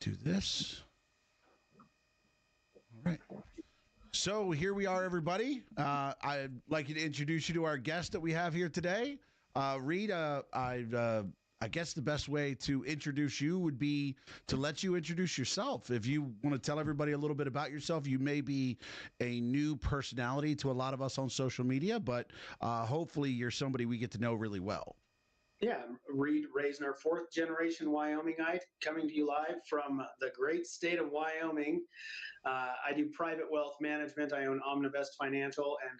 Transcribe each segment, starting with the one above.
do this. All right. So here we are, everybody. I'd like to introduce you to our guest that we have here today. Reid, I guess the best way to introduce you would be to let you introduce yourself. If you want to tell everybody a little bit about yourself, you may be a new personality to a lot of us on social media, but hopefully you're somebody we get to know really well. Yeah, I'm Reid, Raisner, fourth generation Wyomingite, coming to you live from the great state of Wyoming. I do private wealth management. I own Omnivest Financial, and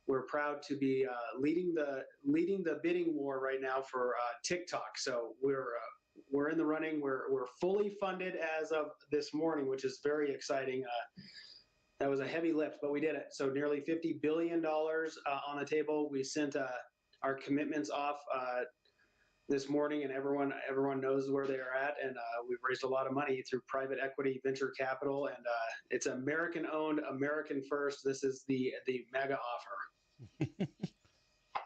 we're proud to be leading the bidding war right now for TikTok. So we're in the running. We're fully funded as of this morning, which is very exciting. That was a heavy lift, but we did it. So nearly $50 billion on the table. We sent our commitments off this morning, and everyone knows where they are at, and we've raised a lot of money through private equity, venture capital, and it's American owned, American first. This is the mega offer.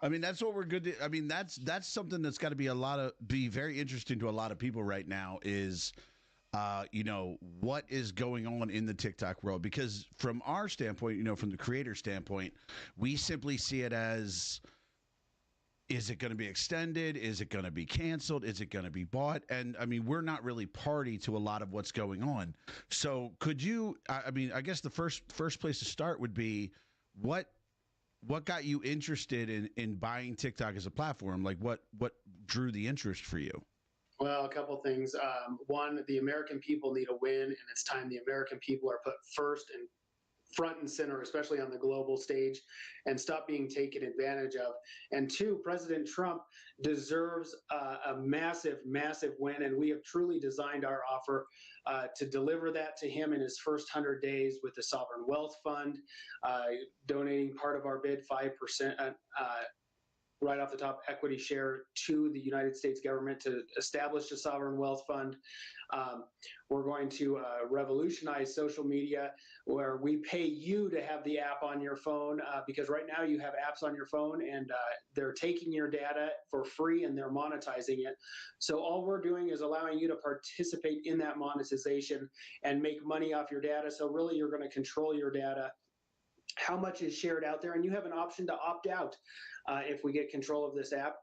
I mean, that's what we're good to. I mean, that's something that's got to be very interesting to a lot of people right now is, what is going on in the TikTok world? Because from our standpoint, from the creator standpoint, we simply see it as, is it going to be extended? Is it going to be canceled? Is it going to be bought? And I mean, we're not really party to a lot of what's going on. So could you, I guess the first place to start would be what got you interested in buying TikTok as a platform? Like what drew the interest for you? Well, a couple things. One, the American people need a win, and it's time the American people are put first and front and center, especially on the global stage, and stop being taken advantage of. And two, President Trump deserves a massive, massive win, and we have truly designed our offer to deliver that to him in his first 100 days with the Sovereign Wealth Fund, donating part of our bid, 5%, right off the top, equity share to the United States government to establish a sovereign wealth fund. We're going to revolutionize social media, where we pay you to have the app on your phone, because right now you have apps on your phone and they're taking your data for free and they're monetizing it. So all we're doing is allowing you to participate in that monetization and make money off your data. So really you're going to control your data, how much is shared out there, and you have an option to opt out if we get control of this app.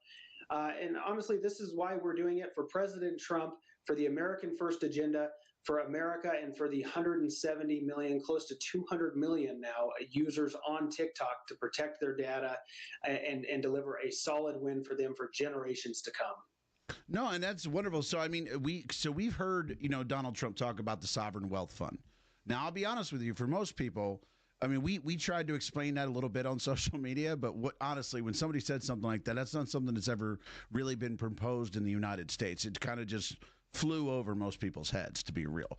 And honestly, this is why we're doing it, for President Trump, for the American First agenda, for America, and for the 170 million, close to 200 million now users on TikTok, to protect their data and deliver a solid win for them for generations to come. No, and that's wonderful. So I mean, we've heard Donald Trump talk about the Sovereign Wealth Fund. Now, I'll be honest with you, for most people, I mean, we tried to explain that a little bit on social media, but honestly, when somebody said something like that, that's not something that's ever really been proposed in the United States. It kind of just flew over most people's heads, to be real.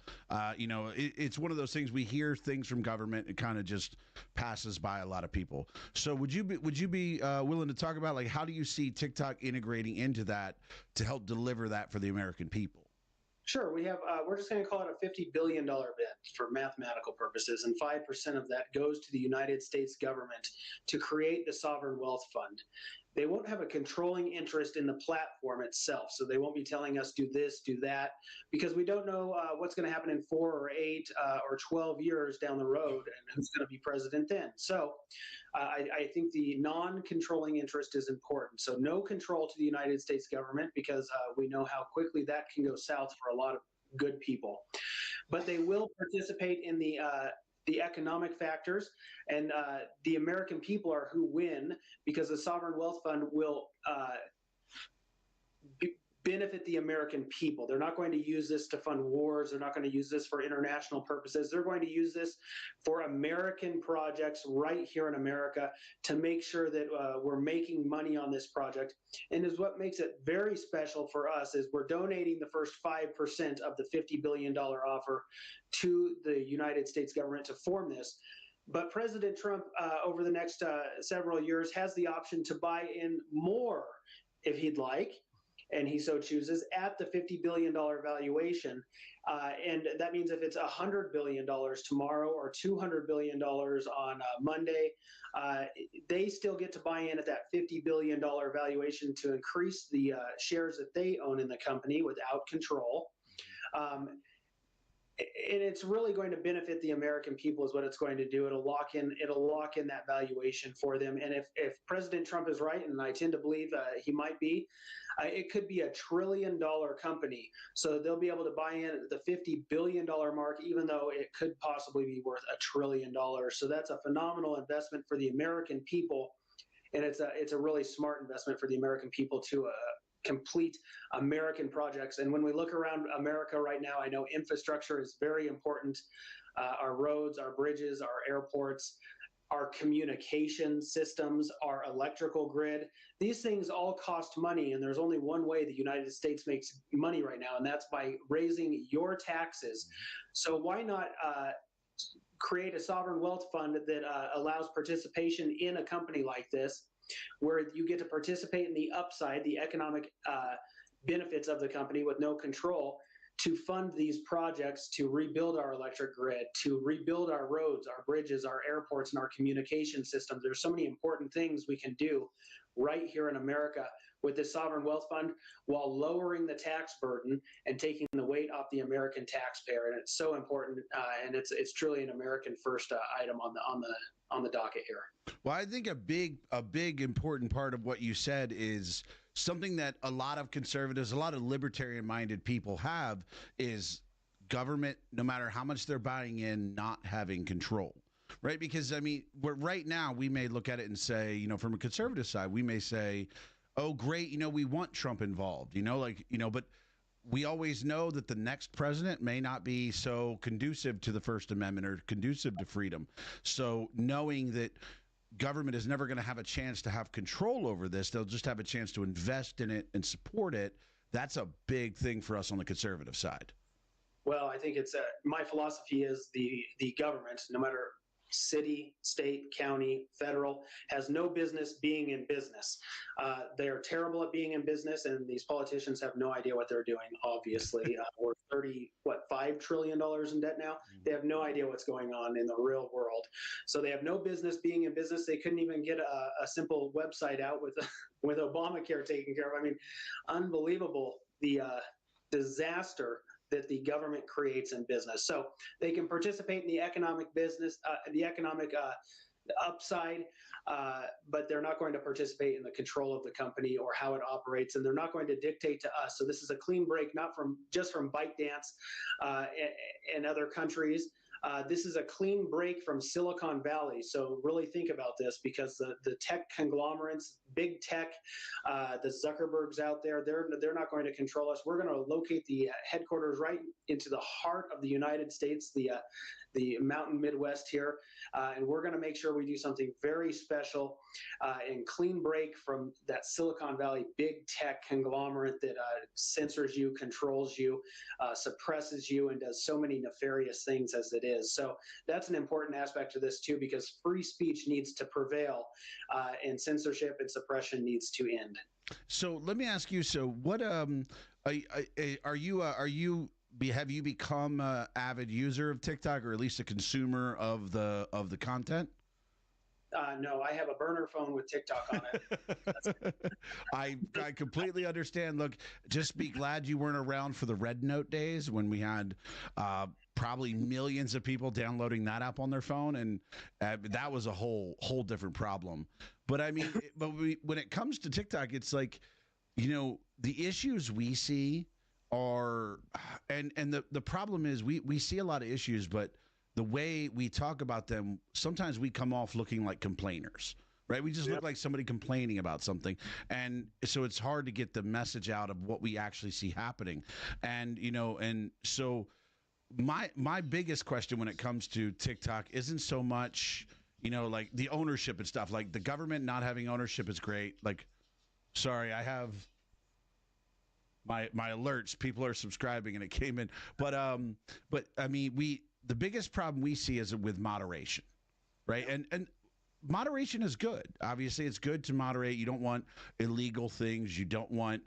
It's one of those things, we hear things from government, it kind of just passes by a lot of people. So would you be willing to talk about, like, how do you see TikTok integrating into that to help deliver that for the American people? Sure. We have. We're just going to call it a $50 billion bid for mathematical purposes, and 5% of that goes to the United States government to create the Sovereign Wealth Fund. They won't have a controlling interest in the platform itself, so they won't be telling us do this, do that, because we don't know what's going to happen in 4 or 8 or 12 years down the road, and who's going to be president then. So I think the non-controlling interest is important. So no control to the United States government, because we know how quickly that can go south for a lot of good people. But they will participate in the economic factors, and the American people are who win, because the Sovereign Wealth Fund will benefit the American people. They're not going to use this to fund wars. They're not going to use this for international purposes. They're going to use this for American projects right here in America, to make sure that we're making money on this project. And is what makes it very special for us is we're donating the first 5% of the $50 billion offer to the United States government to form this. But President Trump, over the next several years, has the option to buy in more if he'd like, and he so chooses, at the $50 billion valuation. And that means if it's $100 billion tomorrow or $200 billion on Monday, they still get to buy in at that $50 billion valuation to increase the shares that they own in the company without control. and it's really going to benefit the American people is what it's going to do. It'll lock in that valuation for them. And if President Trump is right, and I tend to believe he might be, it could be $1 trillion company. So they'll be able to buy in at the $50 billion mark, even though it could possibly be worth $1 trillion. So that's a phenomenal investment for the American people. And it's a really smart investment for the American people to complete American projects. And when we look around America right now, I know infrastructure is very important. Our roads, our bridges, our airports, our communication systems, our electrical grid. These things all cost money, and there's only one way the United States makes money right now, and that's by raising your taxes. So why not create a sovereign wealth fund that allows participation in a company like this, where you get to participate in the upside, the economic benefits of the company with no control, to fund these projects to rebuild our electric grid, to rebuild our roads, our bridges, our airports, and our communication systems. There's so many important things we can do right here in America with this sovereign wealth fund, while lowering the tax burden and taking the weight off the American taxpayer. And it's so important, and it's truly an American first item on the docket here. Well, I think a big important part of what you said is something that a lot of conservatives, a lot of libertarian minded people have, is government, no matter how much they're buying in, not having control. Right? Because I mean, right now we may look at it and say, from a conservative side, we may say, oh, great, we want Trump involved, but we always know that the next president may not be so conducive to the First Amendment or conducive to freedom. So knowing that government is never going to have a chance to have control over this, they'll just have a chance to invest in it and support it. That's a big thing for us on the conservative side. Well, I think it's my philosophy is the government, no matter city, state, county, federal, has no business being in business. They are terrible at being in business, and these politicians have no idea what they're doing. Obviously, we're $5 trillion in debt now. They have no idea what's going on in the real world. So they have no business being in business. They couldn't even get a simple website out with with Obamacare taken care of. I mean, unbelievable, the disaster that the government creates in business. So they can participate in the economic business, the economic upside, but they're not going to participate in the control of the company or how it operates, and they're not going to dictate to us. So this is a clean break, not just from ByteDance and other countries. This is a clean break from Silicon Valley. So really think about this, because the tech conglomerates, big tech, the Zuckerbergs out there, they're not going to control us. We're going to locate the headquarters right into the heart of the United States, the mountain Midwest here, and we're going to make sure we do something very special and clean break from that Silicon Valley big tech conglomerate that censors you, controls you, suppresses you, and does so many nefarious things as it is. So that's an important aspect of this too, because free speech needs to prevail, and censorship and suppression needs to end. So let me ask you. So what are you? Have you become an avid user of TikTok, or at least a consumer of the content? No, I have a burner phone with TikTok on it. I completely understand. Look, just be glad you weren't around for the Red Note days when we had probably millions of people downloading that app on their phone, and that was a whole different problem. But I mean, when it comes to TikTok, it's like, the issues we see are, and the problem is we see a lot of issues, but the way we talk about them, sometimes we come off looking like complainers, right? We just look like somebody complaining about something. And so it's hard to get the message out of what we actually see happening. And, and so my biggest question when it comes to TikTok isn't so much, like the ownership and stuff. Like, the government not having ownership is great. Like, sorry, I have my alerts. People are subscribing and it came in. But I mean, the biggest problem we see is with moderation, right? And moderation is good. Obviously, it's good to moderate. You don't want illegal things. You don't want,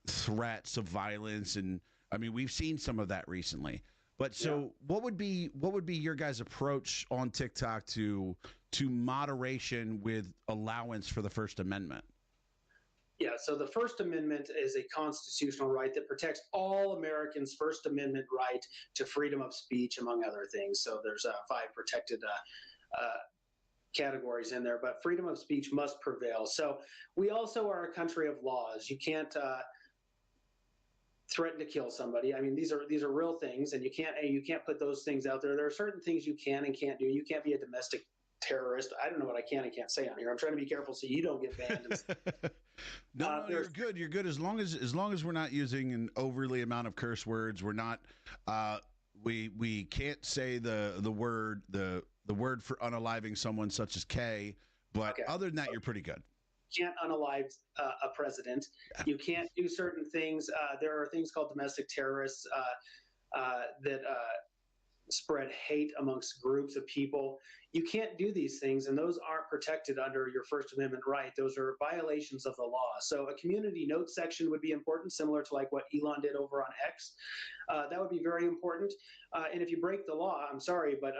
threats of violence. And I mean, we've seen some of that recently. But so what would be your guys' approach on TikTok to moderation with allowance for the First Amendment? Yeah, so the First Amendment is a constitutional right that protects all Americans' First Amendment right to freedom of speech, among other things. So there's five protected categories in there, but freedom of speech must prevail. So we also are a country of laws. You can't threaten to kill somebody. I mean, these are real things, and you can't put those things out there. There are certain things you can and can't do. You can't be a domestic terrorist. I don't know what I can and can't say on here. I'm trying to be careful so you don't get banned. No, you're good. You're good as long as we're not using an overly amount of curse words. We're not. We can't say the word for unaliving someone such as K. But Okay. other than that, you're pretty good. Can't unalive a president. You can't do certain things. There are things called domestic terrorists that spread hate amongst groups of people. You can't do these things, and those aren't protected under your First Amendment right. Those are violations of the law. So a community note section would be important, similar to like what Elon did over on X. That would be very important. And if you break the law, I'm sorry, but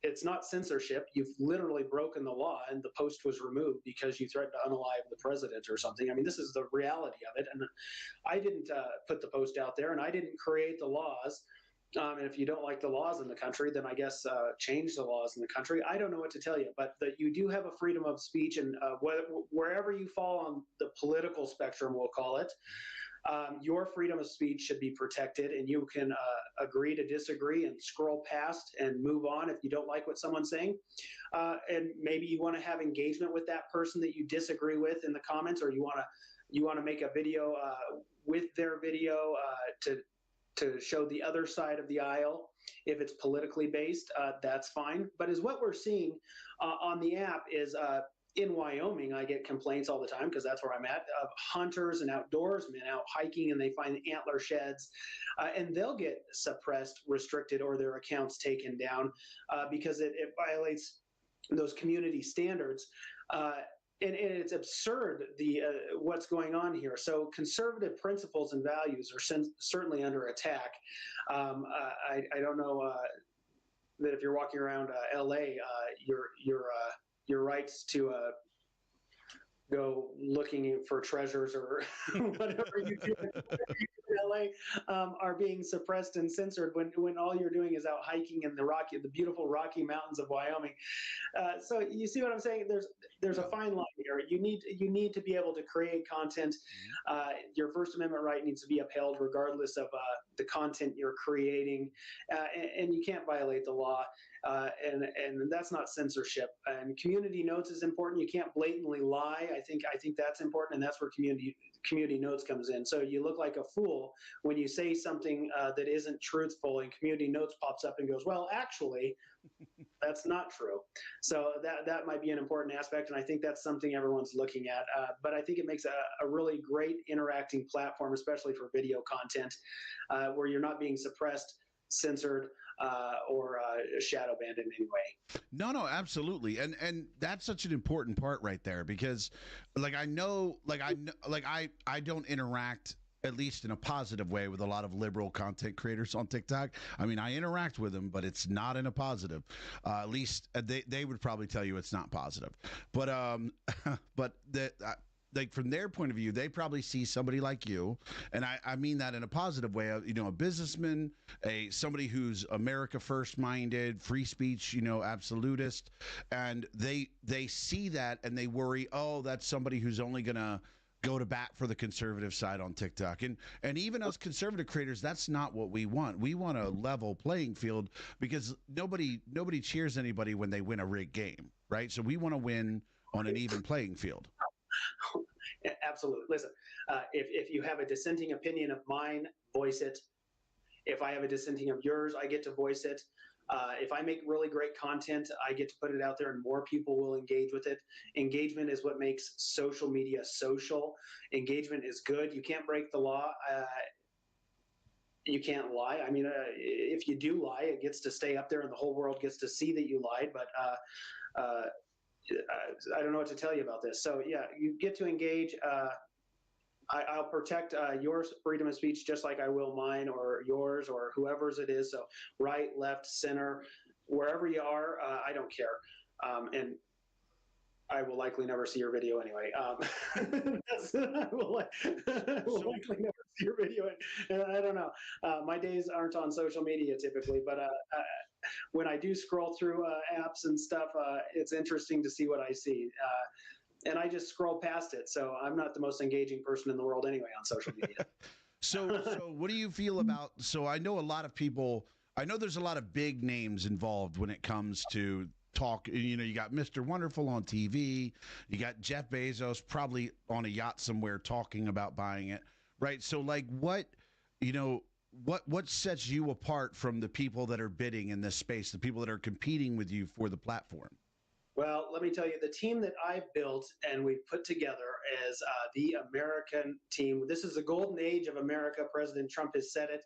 it's not censorship. You've literally broken the law, and the post was removed because you threatened to unalive the president or something. I mean, this is the reality of it. And I didn't put the post out there, and I didn't create the laws. And if you don't like the laws in the country, then I guess change the laws in the country. I don't know what to tell you, but that you do have a freedom of speech, and wherever you fall on the political spectrum, we'll call it, your freedom of speech should be protected, and you can agree to disagree and scroll past and move on if you don't like what someone's saying. And maybe you want to have engagement with that person that you disagree with in the comments, or you want to make a video with their video to show the other side of the aisle. If it's politically based, that's fine. But as what we're seeing on the app is in Wyoming, I get complaints all the time because that's where I'm at, of hunters and outdoorsmen out hiking, and they find antler sheds, and they'll get suppressed, restricted, or their accounts taken down because it violates those community standards. And it's absurd what's going on here. So conservative principles and values are certainly under attack. I don't know that if you're walking around LA, your rights to go looking for treasures or whatever you do in LA are being suppressed and censored when all you're doing is out hiking in the beautiful Rocky Mountains of Wyoming. So you see what I'm saying? There's a fine line here. You need to be able to create content. Your First Amendment right needs to be upheld regardless of the content you're creating, and you can't violate the law. And that's not censorship. And community notes is important. You can't blatantly lie. I think that's important, and that's where community notes comes in. So you look like a fool when you say something that isn't truthful, and community notes pops up and goes, well, actually, that's not true. So that might be an important aspect, and I think that's something everyone's looking at. But I think it makes a really great interacting platform, especially for video content, where you're not being suppressed, censored, or shadow banned in any way. No, absolutely, and that's such an important part right there because, I don't interact, at least in a positive way, with a lot of liberal content creators on TikTok. I mean, I interact with them, but it's not in a positive. At least they would probably tell you it's not positive. But but like from their point of view, they probably see somebody like you, and I mean that in a positive way. A businessman, somebody who's America first minded, free speech, absolutist, and they see that and they worry, oh, that's somebody who's only gonna go to bat for the conservative side on TikTok. And even us conservative creators, that's not what we want. We want a level playing field because nobody cheers anybody when they win a rigged game, right? So we want to win on an even playing field. Absolutely. Listen, if you have a dissenting opinion of mine, voice it. If I have a dissenting of yours, I get to voice it. If I make really great content, I get to put it out there and more people will engage with it. Engagement is what makes social media social. Engagement is good. You can't break the law. You can't lie. I mean, if you do lie, it gets to stay up there and the whole world gets to see that you lied. But I don't know what to tell you about this. So yeah, you get to engage. I'll protect your freedom of speech just like I will mine or yours or whoever's it is. So right, left, center, wherever you are, I don't care. And I will likely never see your video anyway. I will likely never see your video. And I don't know. My days aren't on social media typically, but when I do scroll through apps and stuff, it's interesting to see what I see. And I just scroll past it. So I'm not the most engaging person in the world anyway on social media. So what do you feel about? So I know a lot of people. I know there's a lot of big names involved when it comes to talk. You know, you got Mr. Wonderful on TV. You got Jeff Bezos probably on a yacht somewhere talking about buying it. Right. So like, you know, what sets you apart from the people that are bidding in this space, the people that are competing with you for the platform? Well, let me tell you, the team that I've built and we've put together is the American team. This is the golden age of America. President Trump has said it.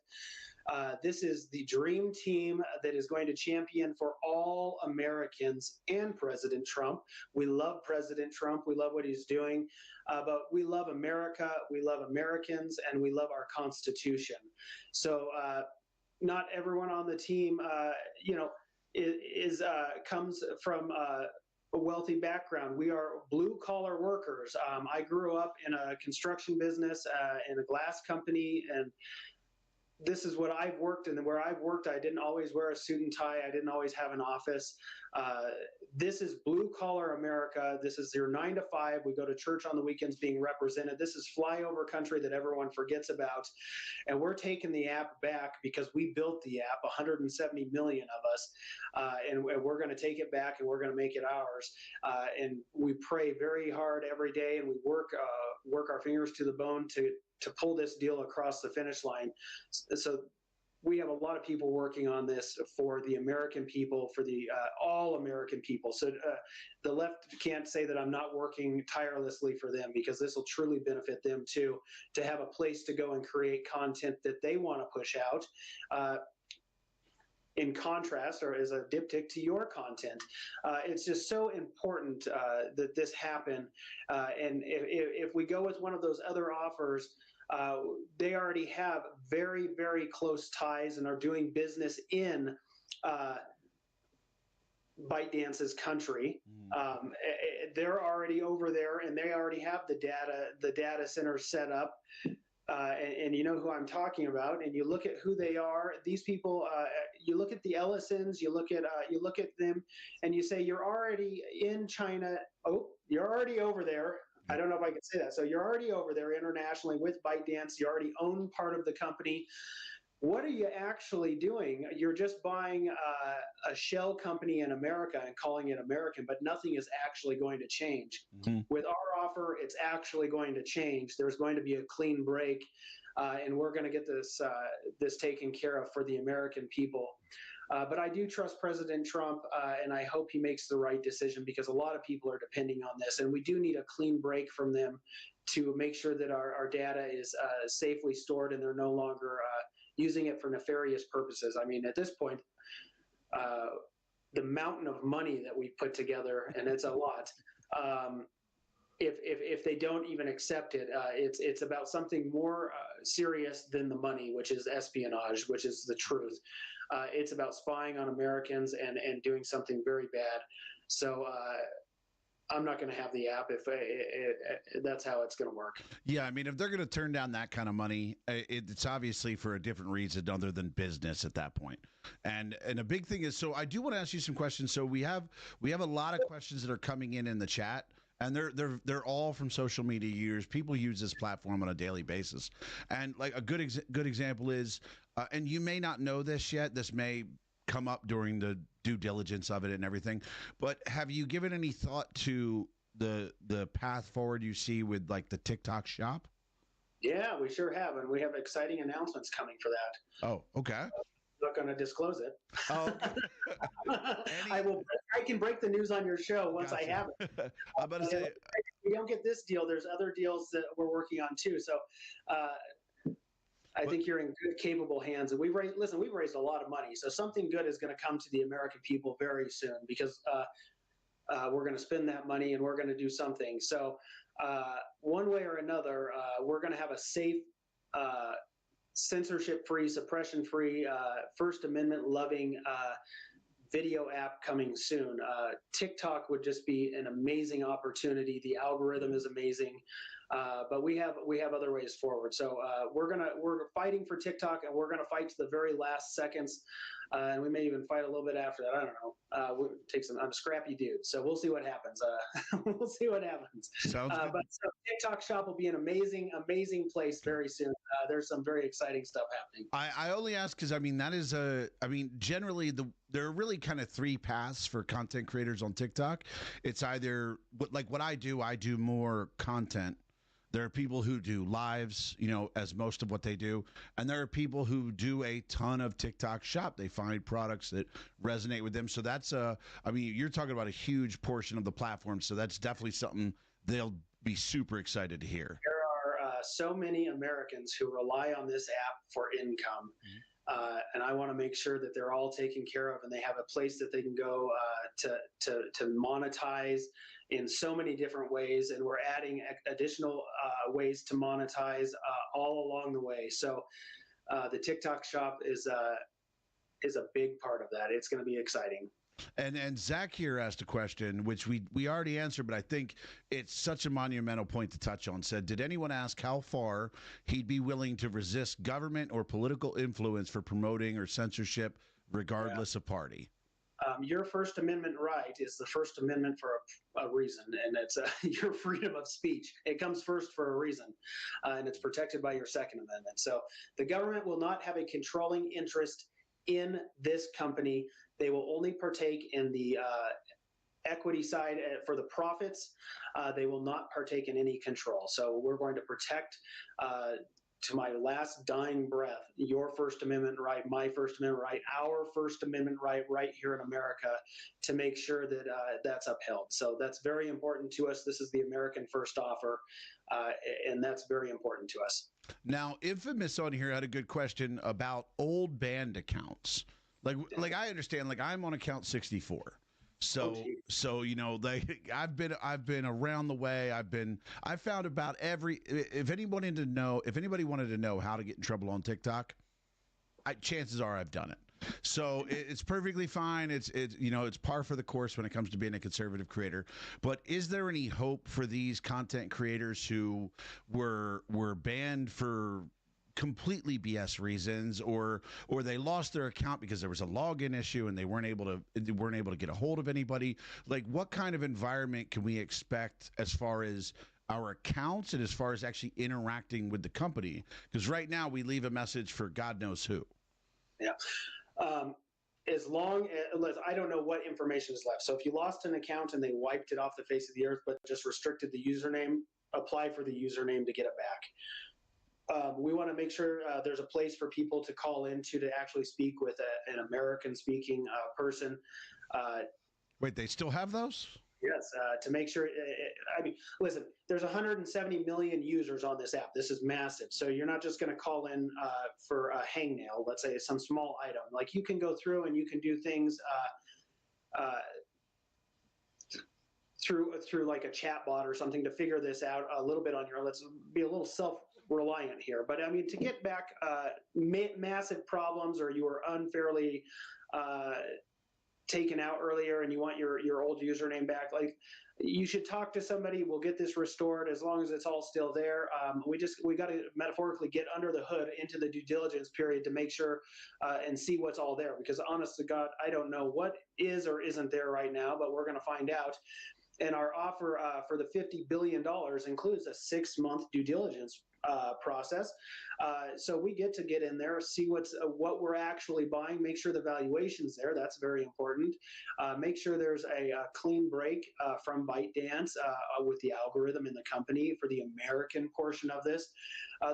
This is the dream team that is going to champion for all Americans and President Trump. We love President Trump. We love what he's doing. But we love America. We love Americans. And we love our Constitution. So not everyone on the team, comes from a wealthy background. We are blue collar workers. I grew up in a construction business, in a glass company, and this is what I've worked in. And where I've worked, I didn't always wear a suit and tie. I didn't always have an office. This is blue collar America. This is your 9 to 5. We go to church on the weekends being represented. This is flyover country that everyone forgets about. And we're taking the app back because we built the app, 170 million of us. And we're going to take it back and we're going to make it ours. And we pray very hard every day and we work our fingers to the bone to pull this deal across the finish line. So we have a lot of people working on this for the American people, for the all American people. So the left can't say that I'm not working tirelessly for them, because this will truly benefit them too, to have a place to go and create content that they want to push out. In contrast, or as a diptych to your content, it's just so important that this happen. And if we go with one of those other offers, they already have very, very close ties and are doing business in ByteDance's country. They're already over there, and they already have the data center set up. And you know who I'm talking about. And you look at who they are. These people. You look at the Ellisons. You look at them, and you say you're already in China. Oh, you're already over there. I don't know if I can say that. So you're already over there internationally with ByteDance. You already own part of the company. What are you actually doing? You're just buying a shell company in America and calling it American, but nothing is actually going to change. Mm-hmm. With our offer, it's actually going to change. There's going to be a clean break, and we're going to get this taken care of for the American people. But I do trust President Trump, and I hope he makes the right decision, because a lot of people are depending on this, and we do need a clean break from them to make sure that our data is safely stored and they're no longer using it for nefarious purposes. I mean, at this point, the mountain of money that we've put together, and it's a lot, if they don't even accept it, it's about something more serious than the money, which is espionage, which is the truth. It's about spying on Americans and doing something very bad. So I'm not going to have the app if that's how it's going to work. Yeah, I mean, if they're going to turn down that kind of money, it's obviously for a different reason other than business at that point. And a big thing is, so I do want to ask you some questions. So we have a lot of questions that are coming in the chat. And they're all from social media users. People use this platform on a daily basis. And like a good example is, and you may not know this yet. This may come up during the due diligence of it and everything. But have you given any thought to the path forward you see with like the TikTok shop? Yeah, we sure have, and we have exciting announcements coming for that. Oh, okay. Not going to disclose it. Oh, okay. I can break the news on your show once I have it. I'm about to say, if we don't get this deal, there's other deals that we're working on too. So I think you're in good, capable hands. And we've raised a lot of money. So something good is going to come to the American people very soon, because we're going to spend that money and we're going to do something. So one way or another, we're going to have a safe, censorship-free, suppression-free, First Amendment-loving, video app coming soon. TikTok would just be an amazing opportunity. The algorithm is amazing, but we have other ways forward. So we're fighting for TikTok, and we're gonna fight to the very last seconds, and we may even fight a little bit after that. I don't know. I'm a scrappy dude, so we'll see what happens. We'll see what happens. Sounds good. But so TikTok Shop will be an amazing place very soon. There's some very exciting stuff happening. I only ask because generally there are really kind of three paths for content creators on TikTok. It's either like what I do more content. There are people who do lives, as most of what they do. And there are people who do a ton of TikTok shop. They find products that resonate with them. So that's you're talking about a huge portion of the platform. So that's definitely something they'll be super excited to hear. There are so many Americans who rely on this app for income. And I want to make sure that they're all taken care of and they have a place that they can go to monetize in so many different ways. And we're adding additional ways to monetize all along the way. So the TikTok shop is a big part of that. It's going to be exciting. And Zach here asked a question, which we already answered, but I think it's such a monumental point to touch on. Said, did anyone ask how far he'd be willing to resist government or political influence for promoting or censorship, regardless of party? Your First Amendment right is the First Amendment for a reason, and it's your freedom of speech. It comes first for a reason, and it's protected by your Second Amendment. So the government will not have a controlling interest in this company. They will only partake in the equity side for the profits. They will not partake in any control. So we're going to protect, to my last dying breath, your First Amendment right, my First Amendment right, our First Amendment right here in America, to make sure that that's upheld. So that's very important to us. This is the American First offer, and that's very important to us. Now, Infamous on here had a good question about old band accounts. Like I understand, like I'm on account 64. So I've been around the way. I found about if anybody wanted to know how to get in trouble on TikTok, chances are I've done it. So it's perfectly fine. It's par for the course when it comes to being a conservative creator. But is there any hope for these content creators who were banned for completely BS reasons, or they lost their account because there was a login issue and they weren't able to get a hold of anybody? Like, what kind of environment can we expect as far as our accounts and as far as actually interacting with the company? Because right now we leave a message for God knows who. Yeah. As long as I don't know what information is left. So if you lost an account and they wiped it off the face of the earth, but just restricted the username, apply for the username to get it back. We want to make sure there's a place for people to call into to actually speak with an American-speaking person. Wait, they still have those? Yes, to make sure. Listen, there's 170 million users on this app. This is massive. So you're not just going to call in for a hangnail, let's say some small item. Like, you can go through and you can do things through like a chat bot or something to figure this out a little bit on your own. Let's be a little self-reliant here. But I mean, to get back massive problems, or you were unfairly taken out earlier and you want your old username back, like, you should talk to somebody. We'll get this restored as long as it's all still there. We got to metaphorically get under the hood into the due diligence period to make sure and see what's all there, because honest to God, I don't know what is or isn't there right now, but we're going to find out. And our offer for the $50 billion includes a 6-month due diligence process. So we get in there, see what we're actually buying, make sure the valuation's there. That's very important. Make sure there's a clean break from ByteDance with the algorithm in the company for the American portion of this.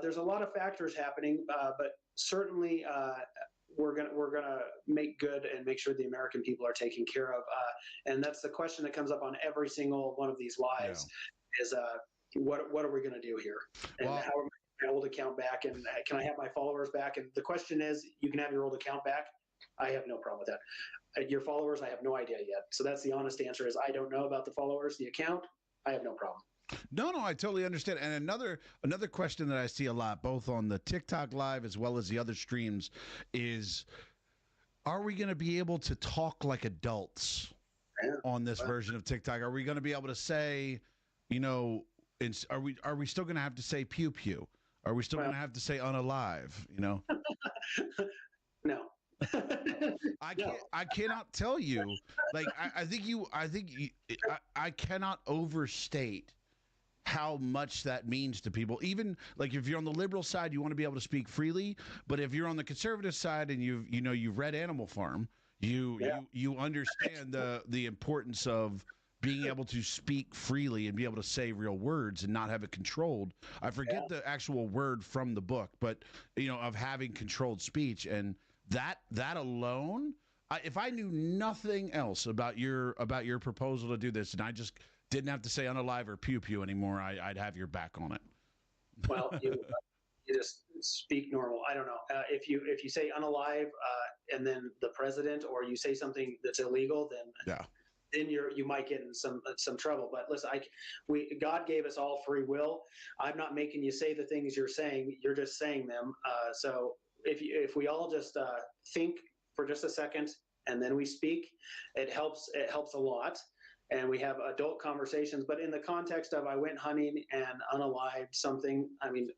There's a lot of factors happening, but certainly we're gonna make good and make sure the American people are taken care of. And that's the question that comes up on every single one of these lives: is what are we going to do here? And how am I going to my old account back? And can I have my followers back? And the question is, you can have your old account back. I have no problem with that. Your followers, I have no idea yet. So that's the honest answer: is I don't know about the followers. The account, I have no problem. No, I totally understand. And another question that I see a lot, both on the TikTok live as well as the other streams, is are we going to be able to talk like adults Yeah. on this Well, version of TikTok? Are we going to be able to say, you know, are we still going to have to say pew pew? Are we still well, going to have to say unalive? You know, no. No. I cannot tell you. Like I cannot overstate how much that means to people. Even like if you're on the liberal side, you want to be able to speak freely, but if you're on the conservative side and you've read Animal Farm, Yeah. you understand the importance of being able to speak freely and be able to say real words and not have it controlled. I Yeah. forget the actual word from the book, but of having controlled speech, and that alone, if I knew nothing else about your proposal to do this, and I just didn't have to say unalive or pew pew anymore, I'd have your back on it. Well, you just speak normal. I don't know. If you say unalive and then the president, or you say something that's illegal, Yeah. then you might get in some trouble. But listen, God gave us all free will. I'm not making you say the things you're saying. You're just saying them. So if we all just think for just a second and then we speak, it helps. It helps a lot. And we have adult conversations. But in the context of I went hunting and unalived something, I mean,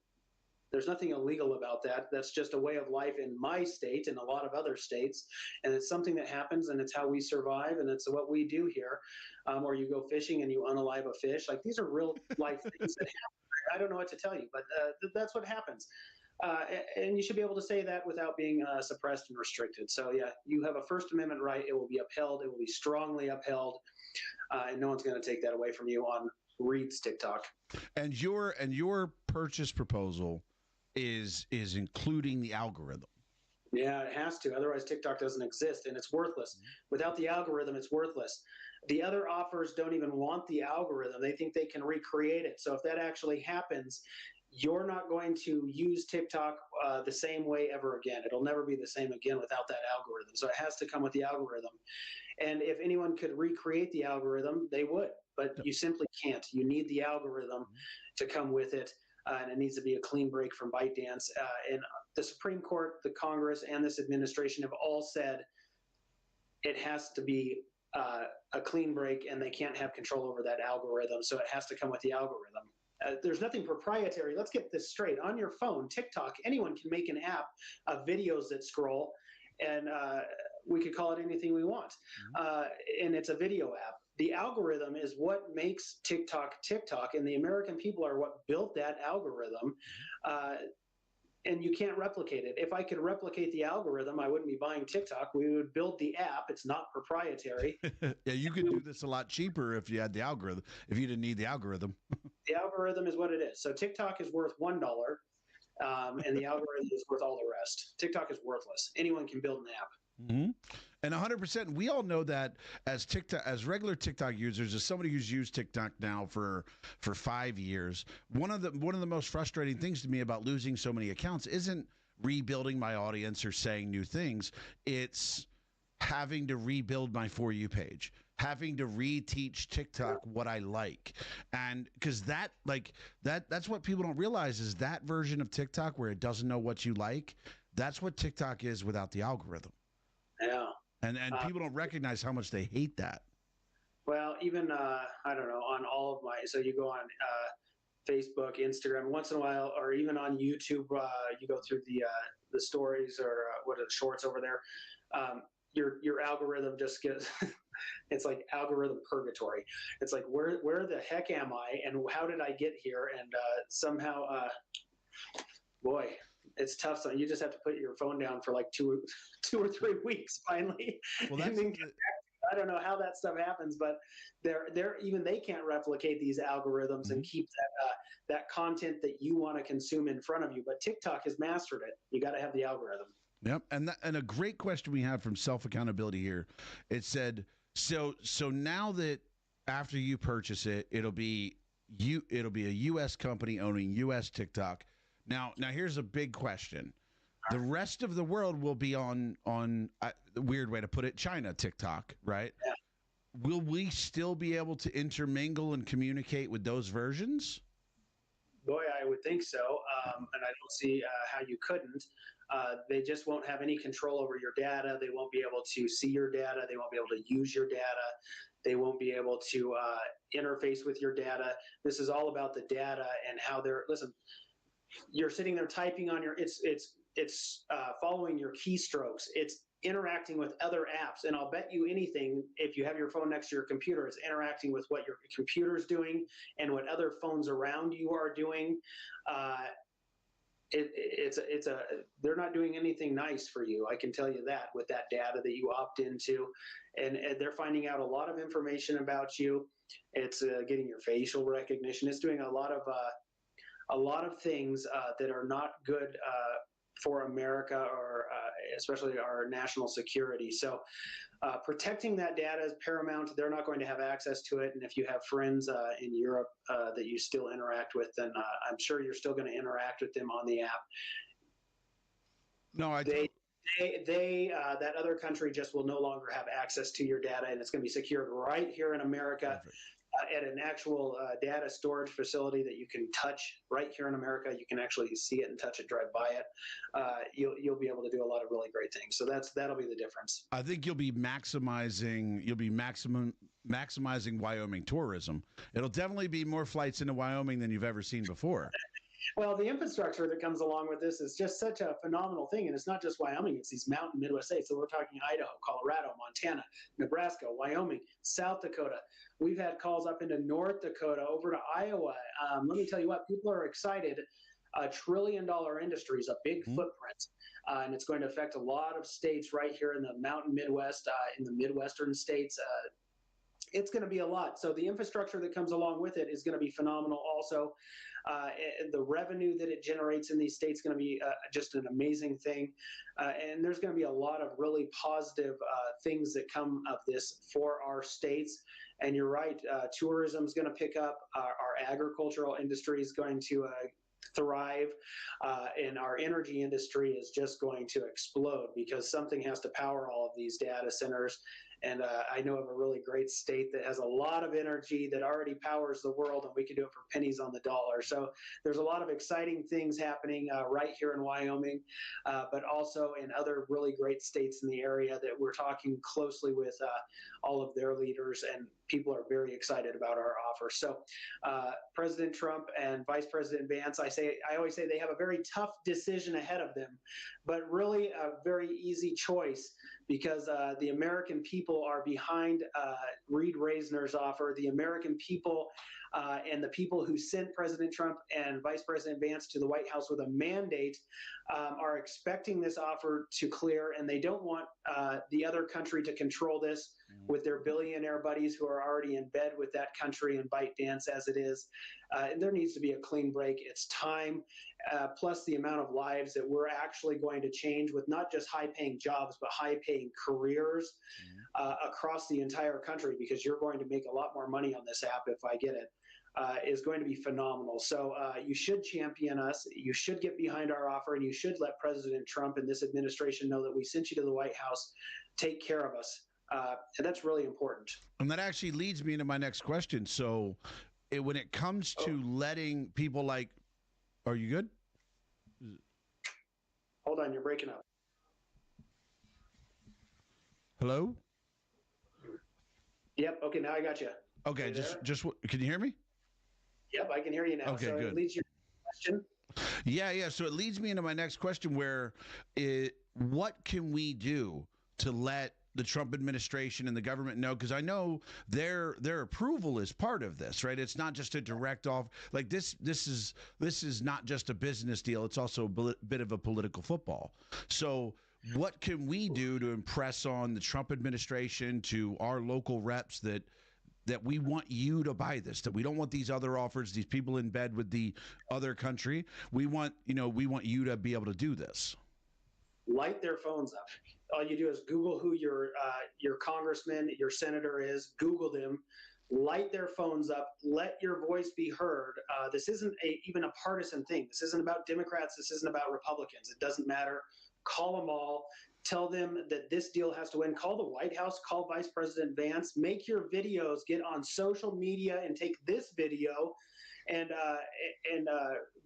there's nothing illegal about that. That's just a way of life in my state and a lot of other states. And it's something that happens, and it's how we survive, and it's what we do here. Or you go fishing and you unalive a fish. Like, these are real life things that happen. I don't know what to tell you, but that's what happens. And you should be able to say that without being suppressed and restricted. So yeah, you have a First Amendment right. It will be upheld. It will be strongly upheld, and no one's going to take that away from you on Reid's TikTok. And your purchase proposal is including the algorithm. Yeah, it has to. Otherwise, TikTok doesn't exist, and it's worthless. Without the algorithm, it's worthless. The other offers don't even want the algorithm. They think they can recreate it. So if that actually happens, you're not going to use TikTok the same way ever again. It'll never be the same again without that algorithm. So it has to come with the algorithm. And if anyone could recreate the algorithm, they would. But you simply can't. You need the algorithm to come with it. And it needs to be a clean break from ByteDance. And the Supreme Court, the Congress, and this administration have all said it has to be a clean break, and they can't have control over that algorithm. So it has to come with the algorithm. There's nothing proprietary. Let's get this straight. On your phone, TikTok, anyone can make an app of videos that scroll, and we could call it anything we want. And it's a video app. The algorithm is what makes TikTok TikTok, and the American people are what built that algorithm. And you can't replicate it. If I could replicate the algorithm, I wouldn't be buying TikTok. We would build the app. It's not proprietary. Yeah, you could do this a lot cheaper if you had the algorithm. If you didn't need the algorithm. The algorithm is what it is. So TikTok is worth $1, and the algorithm is worth all the rest. TikTok is worthless. Anyone can build an app. Mm-hmm. And 100%, we all know that as regular TikTok users, as somebody who's used TikTok now for 5 years, one of the most frustrating things to me about losing so many accounts isn't rebuilding my audience or saying new things. It's having to rebuild my For You page, having to reteach TikTok what I like. And because that's what people don't realize, is that version of TikTok where it doesn't know what you like. That's what TikTok is without the algorithm. Yeah. And people don't recognize how much they hate that. Well, even I don't know, on all of my, so you go on Facebook, Instagram, once in a while, or even on YouTube, you go through the stories, or what are the shorts over there. Your algorithm just gets it's like algorithm purgatory. It's like, where the heck am I, and how did I get here? And somehow, boy, it's tough. So you just have to put your phone down for like two or 3 weeks finally. Well, that's I don't know how that stuff happens, but even they can't replicate these algorithms and keep that content that you want to consume in front of you. But TikTok has mastered it. You got to have the algorithm. Yep, and a great question we have from Self Accountability here. It said, so now that after you purchase it, it'll be a U.S. company owning U.S. TikTok. Now here's a big question. The rest of the world will be on the weird way to put it, China TikTok, right? Yeah. Will we still be able to intermingle and communicate with those versions? Boy, I would think so, and I don't see how you couldn't. They just won't have any control over your data. They won't be able to see your data. They won't be able to use your data. They won't be able to interface with your data. This is all about the data and how they're. Listen, you're sitting there typing on your. It's following your keystrokes. It's interacting with other apps, and I'll bet you anything, if you have your phone next to your computer, it's interacting with what your computer is doing and what other phones around you are doing. They're not doing anything nice for you. I can tell you that with that data that you opt into, and they're finding out a lot of information about you. It's getting your facial recognition. It's doing a lot of things that are not good for America, or especially our national security. So protecting that data is paramount. They're not going to have access to it. And if you have friends in Europe that you still interact with, then I'm sure you're still going to interact with them on the app. No, That other country just will no longer have access to your data, and it's going to be secured right here in America. Perfect. At an actual data storage facility that you can touch right here in America. You can actually see it and touch it, drive by it. You'll be able to do a lot of really great things. So that'll be the difference. I think you'll be maximizing Wyoming tourism. It'll definitely be more flights into Wyoming than you've ever seen before. Well, the infrastructure that comes along with this is just such a phenomenal thing. And it's not just Wyoming, it's these mountain Midwest states. So we're talking Idaho, Colorado, Montana, Nebraska, Wyoming, South Dakota. We've had calls up into North Dakota, over to Iowa. Let me tell you what, people are excited. $1 trillion industry is a big footprint. And it's going to affect a lot of states right here in the mountain Midwest, in the Midwestern states. It's going to be a lot. So the infrastructure that comes along with it is going to be phenomenal also. The revenue that it generates in these states is going to be just an amazing thing. And there's going to be a lot of really positive things that come of this for our states. And you're right, tourism is going to pick up. Our agricultural industry is going to thrive, and our energy industry is just going to explode, because something has to power all of these data centers. And I know of a really great state that has a lot of energy that already powers the world, and we can do it for pennies on the dollar. So there's a lot of exciting things happening right here in Wyoming, but also in other really great states in the area that we're talking closely with all of their leaders, and people are very excited about our offer. So President Trump and Vice President Vance, I always say they have a very tough decision ahead of them, but really a very easy choice, because the American people are behind Reid Raisner's offer. The American people and the people who sent President Trump and Vice President Vance to the White House with a mandate are expecting this offer to clear, and they don't want the other country to control this with their billionaire buddies who are already in bed with that country and ByteDance as it is. And there needs to be a clean break. It's time, plus the amount of lives that we're actually going to change with not just high-paying jobs, but high-paying careers across the entire country, because you're going to make a lot more money on this app if I get it. Is going to be phenomenal. So you should champion us. You should get behind our offer, and you should let President Trump and this administration know that we sent you to the White House. Take care of us. And that's really important. And that actually leads me into my next question. So when it comes to letting people like, are you good? Hold on, you're breaking up. Hello? Yep. Okay, now I got you. Okay, just can you hear me? Yep, I can hear you now. Okay, so good. It leads you to the question. Yeah. So it leads me into my next question, where what can we do to let the Trump administration and the government know? Because I know their approval is part of this, right? It's not just a direct off. Like this is not just a business deal. It's also a bit of a political football. So what can we do to impress on the Trump administration, to our local reps, that we want you to buy this, that we don't want these other offers, these people in bed with the other country. We want you to be able to do this. Light their phones up. All you do is Google who your congressman, your senator is. Google them. Light their phones up. Let your voice be heard. This isn't even a partisan thing. This isn't about Democrats. This isn't about Republicans. It doesn't matter. Call them all. Tell them that this deal has to win. Call the White House. Call Vice President Vance. Make your videos. Get on social media and take this video and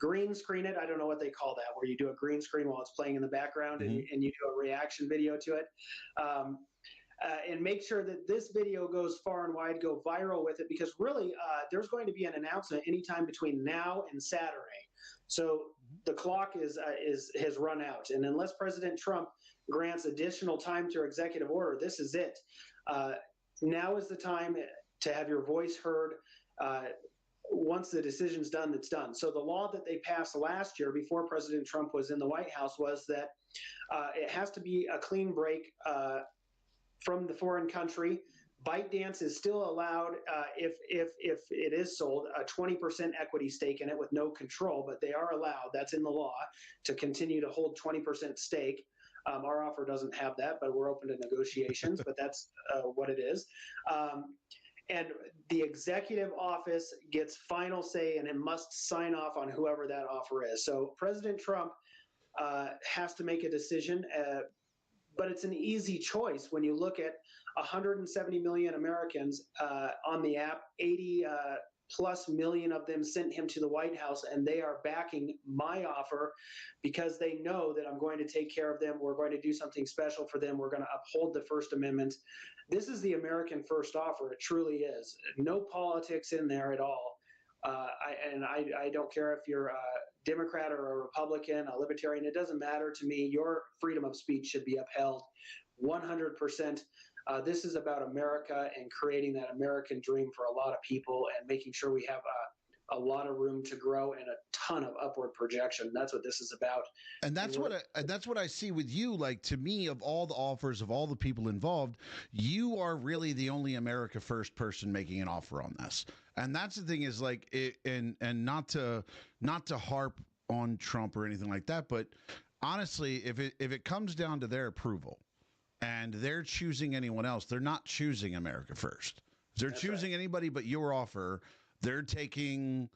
green screen it. I don't know what they call that, where you do a green screen while it's playing in the background, and you do a reaction video to it. And make sure that this video goes far and wide, go viral with it, because really there's going to be an announcement anytime between now and Saturday. So the clock has run out, and unless President Trump grants additional time through executive order, this is it. Now is the time to have your voice heard. Once the decision's done, that's done. So the law that they passed last year, before President Trump was in the White House, was that it has to be a clean break from the foreign country. ByteDance is still allowed, if it is sold, a 20% equity stake in it with no control, but they are allowed, that's in the law, to continue to hold 20% stake. Our offer doesn't have that, but we're open to negotiations, but that's what it is. And the executive office gets final say, and it must sign off on whoever that offer is. So President Trump has to make a decision, but it's an easy choice when you look at 170 million Americans on the app, 80 plus million of them sent him to the White House, and they are backing my offer because they know that I'm going to take care of them. We're going to do something special for them. We're going to uphold the First Amendment. This is the American first offer. It truly is. No politics in there at all. I don't care if you're a Democrat or a Republican, a Libertarian, it doesn't matter to me. Your freedom of speech should be upheld 100%. This is about America and creating that American dream for a lot of people and making sure we have a lot of room to grow and a ton of upward projection. That's what this is about. And that's what I see with you. Like, to me, of all the offers of all the people involved, you are really the only America First person making an offer on this. And that's the thing, is like, and not to harp on Trump or anything like that, but honestly, if it comes down to their approval and they're choosing anyone else, they're not choosing America First. They're choosing anybody but your offer. They're taking,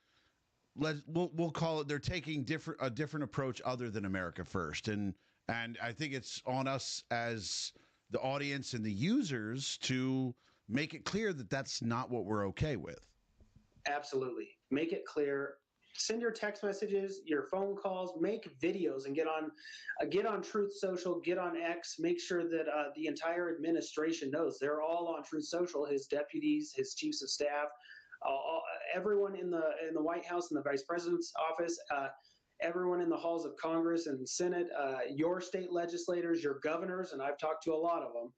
we'll call it, they're taking a different approach other than America First. And I think it's on us as the audience and the users to make it clear that that's not what we're okay with. Absolutely. Make it clear. Send your text messages, your phone calls, make videos, and get on Truth Social, get on X. Make sure that the entire administration knows. They're all on Truth Social. His deputies, his chiefs of staff, everyone in the White House and the Vice President's office, everyone in the halls of Congress and Senate, your state legislators, your governors, and I've talked to a lot of them.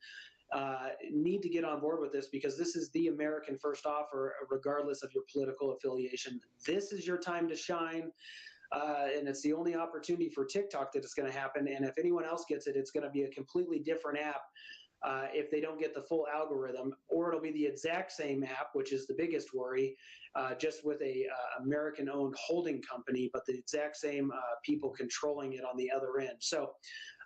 Need to get on board with this, because this is the American first offer, regardless of your political affiliation. This is your time to shine, and it's the only opportunity for TikTok that it's going to happen. And if anyone else gets it, it's going to be a completely different app. If they don't get the full algorithm, or it'll be the exact same app, which is the biggest worry, just with a American-owned holding company, but the exact same people controlling it on the other end. So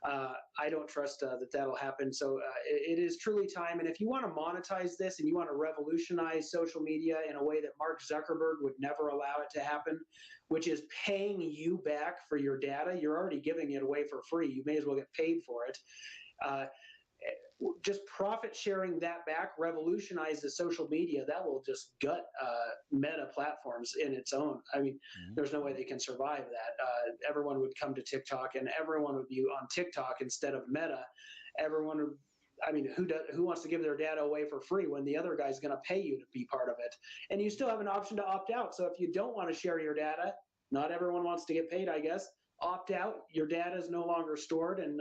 I don't trust that'll happen. So it is truly time. And if you want to monetize this and you want to revolutionize social media in a way that Mark Zuckerberg would never allow it to happen, which is paying you back for your data, you're already giving it away for free. You may as well get paid for it. Just profit sharing that back, revolutionize the social media, that will just gut Meta platforms in its own. I mean, there's no way they can survive that. Everyone would come to TikTok, and everyone would be on TikTok instead of Meta. Everyone would, I mean, who wants to give their data away for free when the other guy's going to pay you to be part of it? And you still have an option to opt out. So if you don't want to share your data, not everyone wants to get paid, I guess, opt out. Your data is no longer stored, and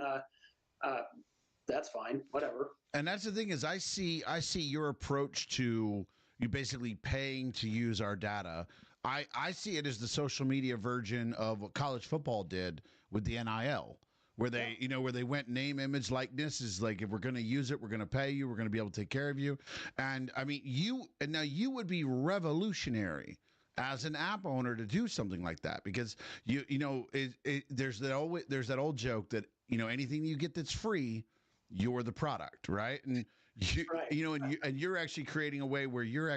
that's fine, whatever. And that's the thing, is I see your approach to you basically paying to use our data. I see it as the social media version of what college football did with the NIL, where they, where they went name, image, likeness, is like, if we're going to use it, we're going to pay you, we're going to be able to take care of you. And I mean, now you would be revolutionary as an app owner to do something like that, because there's that old joke that, anything you get that's free, you're the product, right? And you're actually creating a way where you're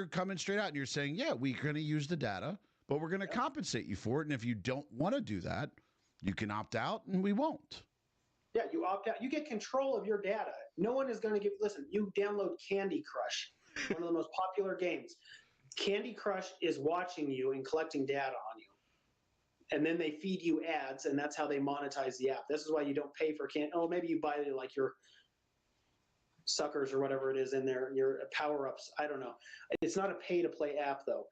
coming straight out and you're saying, yeah, we're going to use the data, but we're going to compensate you for it. And if you don't want to do that, you can opt out, and we won't. Yeah, you opt out. You get control of your data. No one is going to listen, you download Candy Crush, one of the most popular games. Candy Crush is watching you and collecting data on you. And then they feed you ads, and that's how they monetize the app. This is why you don't pay for maybe you buy like your suckers or whatever it is in there, your power-ups. I don't know. It's not a pay-to-play app, though.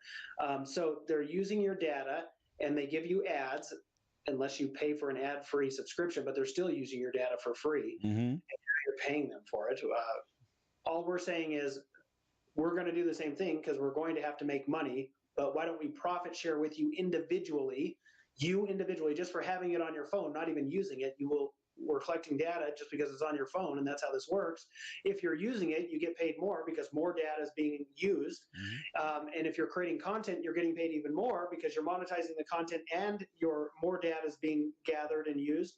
So they're using your data, and they give you ads, unless you pay for an ad-free subscription, but they're still using your data for free. Mm-hmm. And you're paying them for it. All we're saying is we're going to do the same thing because we're going to have to make money, but why don't we profit share with you individually, just for having it on your phone, not even using it. We're collecting data just because it's on your phone, and that's how this works. If you're using it, you get paid more because more data is being used. Mm-hmm. And if you're creating content, you're getting paid even more because you're monetizing the content and your more data is being gathered and used.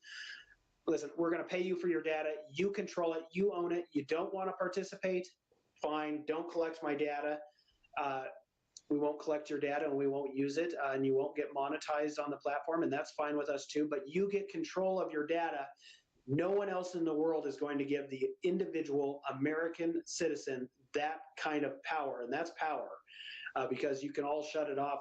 Listen, we're going to pay you for your data. You control it. You own it. You don't want to participate? Fine. Don't collect my data. We won't collect your data and we won't use it, and you won't get monetized on the platform, and that's fine with us too, but you get control of your data. No one else in the world is going to give the individual American citizen that kind of power, and that's power, because you can all shut it off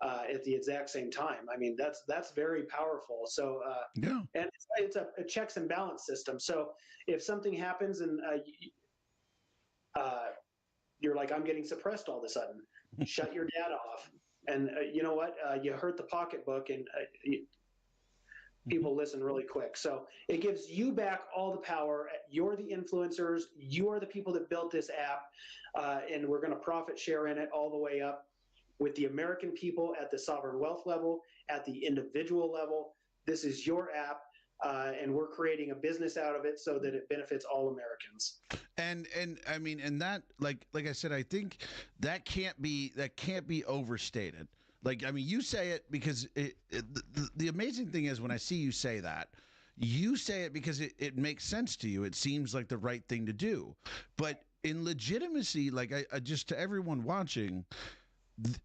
at the exact same time. I mean, that's very powerful. So, yeah. And it's a checks and balance system. So if something happens and you're like, I'm getting suppressed all of a sudden, shut your data off. And you know what? You hurt the pocketbook, and people listen really quick. So it gives you back all the power. You're the influencers. You are the people that built this app, and we're going to profit share in it all the way up with the American people at the sovereign wealth level, at the individual level. This is your app. And we're creating a business out of it so that it benefits all Americans. And I mean, and that, like I said, I think that can't be overstated. Like, I mean, you say it because the amazing thing is when I see you say that, you say it because it makes sense to you. It seems like the right thing to do. But in legitimacy, like I just to everyone watching,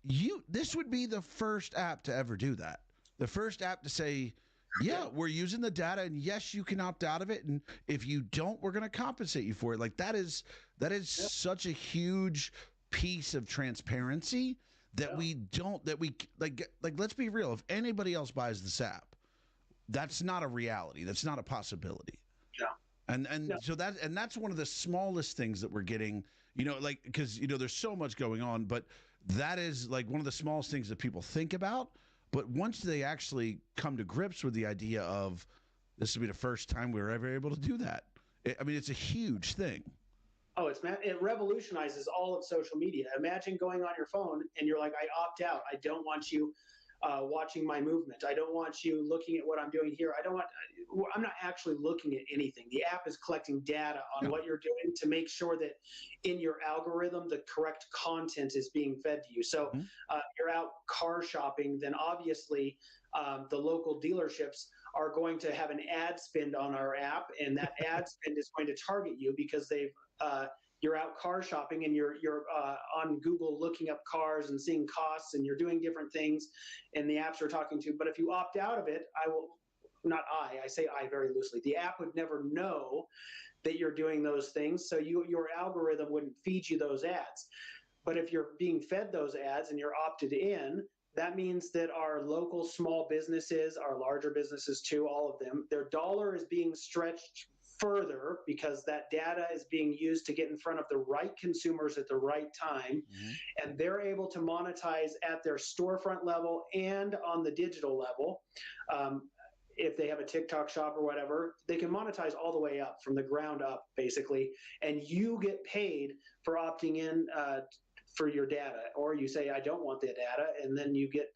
this would be the first app to ever do that. The first app to say, yeah, we're using the data, and yes, you can opt out of it, and if you don't, we're going to compensate you for it. Like that is such a huge piece of transparency that we don't like let's be real. If anybody else buys this app, that's not a reality. That's not a possibility. Yeah. So that's one of the smallest things that we're getting, like, because there's so much going on, but that is like one of the smallest things that people think about. But once they actually come to grips with the idea of this will be the first time we were ever able to do that, I mean, it's a huge thing. Oh, it revolutionizes all of social media. Imagine going on your phone and you're like, I opt out. I don't want you watching my movement. I don't want you looking at what I'm doing here. I'm not actually looking at anything. The app is collecting data on what you're doing to make sure that in your algorithm, the correct content is being fed to you. So you're out car shopping, then obviously the local dealerships are going to have an ad spend on our app, and that ad spend is going to target you because you're out car shopping and you're on Google looking up cars and seeing costs, and you're doing different things, and the apps are talking to you. But if you opt out of it, I say I very loosely, the app would never know that you're doing those things, so your algorithm wouldn't feed you those ads. But if you're being fed those ads and you're opted in, that means that our local small businesses, our larger businesses too, all of them, their dollar is being stretched further because that data is being used to get in front of the right consumers at the right time. And they're able to monetize at their storefront level and on the digital level. If they have a TikTok shop or whatever, they can monetize all the way up from the ground up, basically. And you get paid for opting in for your data, or you say, I don't want the data, and then you get,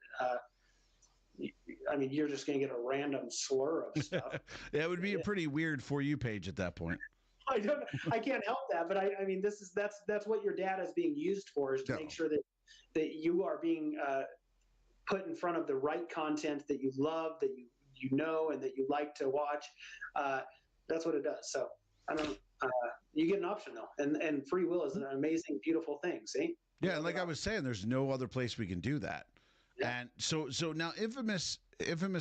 you're just going to get a random slur of stuff. That would be a pretty weird For You page at that point. I can't help that, but I mean, that's what your data is being used for, is to make sure that you are being put in front of the right content that you love, that you know, and that you like to watch. That's what it does. So you get an option though, and free will is an amazing, beautiful thing. See? Yeah, and like I was saying, there's no other place we can do that. Yeah. And so now Infamous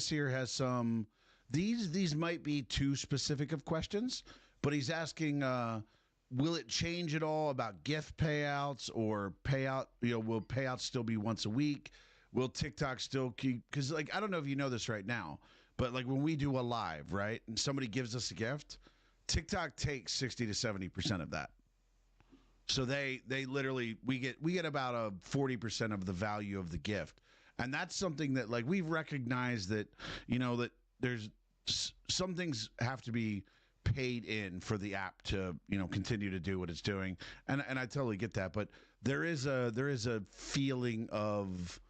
here has some. These might be too specific of questions, but he's asking will it change at all about gift payouts or payout? Will payouts still be once a week? Will TikTok still keep? Because like I don't know if you know this right now, but like when we do a live, right, and somebody gives us a gift, TikTok takes 60 to 70% of that. So they literally we get about a 40% of the value of the gift, and that's something that like we've recognized that that there's some things have to be paid in for the app to continue to do what it's doing, and I totally get that, but there is a feeling of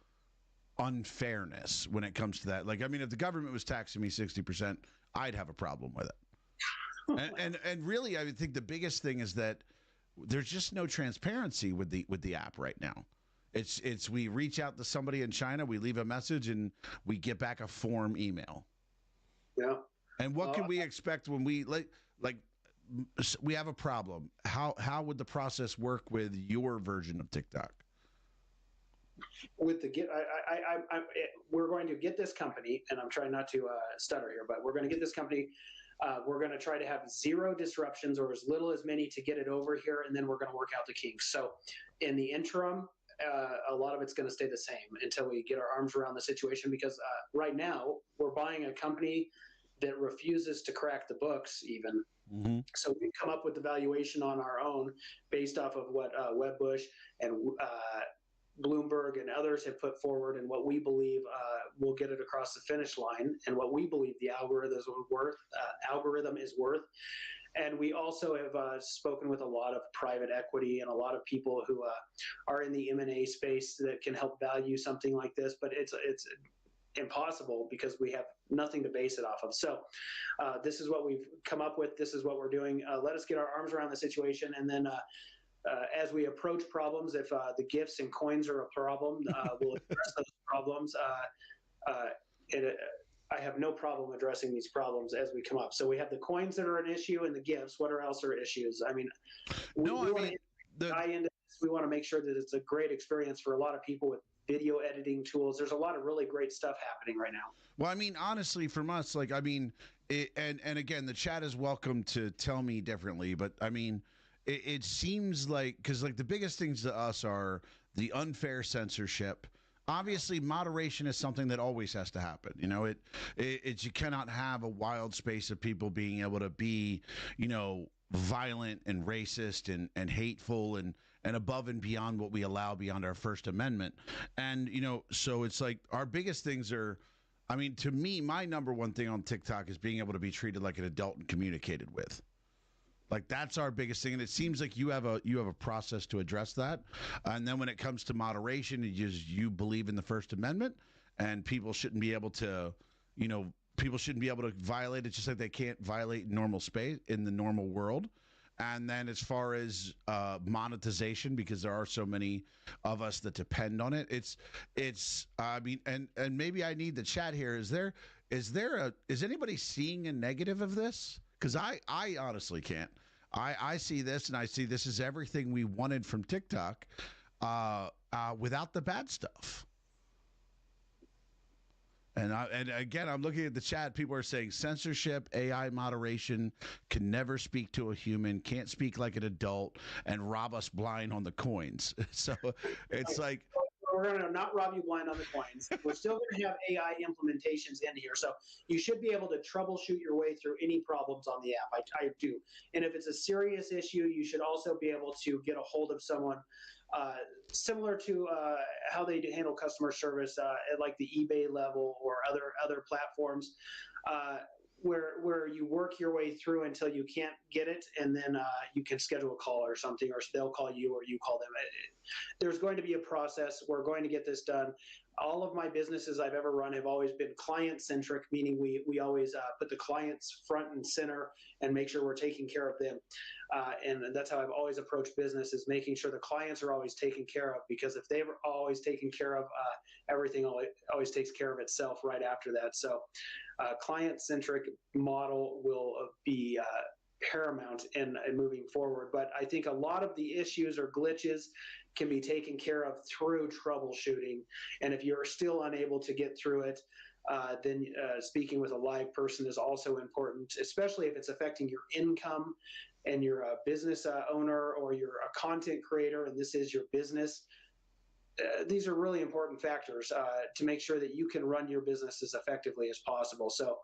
unfairness when it comes to that. Like I mean, if the government was taxing me 60%, I'd have a problem with it. And really, I would think the biggest thing is that there's just no transparency with the app right now. It's we reach out to somebody in China, we leave a message, and we get back a form email. Yeah. And what can we expect when we like we have a problem? How would the process work with your version of TikTok? With the get, we're going to get this company, and I'm trying not to stutter here, but we're going to get this company. We're going to try to have zero disruptions or as little as many to get it over here, and then we're going to work out the kinks. So, in the interim, a lot of it's going to stay the same until we get our arms around the situation. Because right now, we're buying a company that refuses to crack the books, even. Mm-hmm. So we come up with the valuation on our own based off of what Webbush and Bloomberg and others have put forward, and what we believe will get it across the finish line, and what we believe the algorithm is worth. And we also have spoken with a lot of private equity and a lot of people who are in the M&A space that can help value something like this, but it's impossible because we have nothing to base it off of. So this is what we've come up with. This is what we're doing. Let us get our arms around the situation, and then as we approach problems, if the gifts and coins are a problem, we'll address those problems. I have no problem addressing these problems as we come up. So we have the coins that are an issue and the gifts. What else are issues? I mean, we want to tie into this. We want to make sure that it's a great experience for a lot of people with video editing tools. There's a lot of really great stuff happening right now. Well, I mean, honestly, from us, like, I mean, and again, the chat is welcome to tell me differently, but I mean, it seems like, because like the biggest things to us are the unfair censorship. Obviously, moderation is something that always has to happen. It's you cannot have a wild space of people being able to be, violent and racist and hateful and above and beyond what we allow beyond our First Amendment. And so it's like our biggest things are. I mean, to me, my number one thing on TikTok is being able to be treated like an adult and communicated with. Like that's our biggest thing, and it seems like you have a process to address that. And then when it comes to moderation, you believe in the First Amendment, and people shouldn't be able to, people shouldn't be able to violate it, just like they can't violate normal space in the normal world. And then as far as monetization, because there are so many of us that depend on it, it's I mean, and maybe I need the chat here. Is anybody seeing a negative of this? Because I honestly can't. I see this, and I see this is everything we wanted from TikTok without the bad stuff. And again, I'm looking at the chat. People are saying censorship, AI moderation, can never speak to a human, can't speak like an adult, and rob us blind on the coins. So it's like we're going to not rob you blind on the coins. We're still going to have AI implementations in here. So you should be able to troubleshoot your way through any problems on the app. I do. And if it's a serious issue, you should also be able to get a hold of someone similar to how they handle customer service at like the eBay level or other platforms. Where you work your way through until you can't get it, and then you can schedule a call or something, or they'll call you or you call them. There's going to be a process. We're going to get this done. All of my businesses I've ever run have always been client-centric, meaning we always put the clients front and center and make sure we're taking care of them. And that's how I've always approached business, is making sure the clients are always taken care of, because if they're always taken care of, everything always takes care of itself right after that. So client-centric model will be paramount in moving forward. But I think a lot of the issues or glitches can be taken care of through troubleshooting. And if you're still unable to get through it, then speaking with a live person is also important, especially if it's affecting your income and you're a business owner or you're a content creator and this is your business. These are really important factors to make sure that you can run your business as effectively as possible. So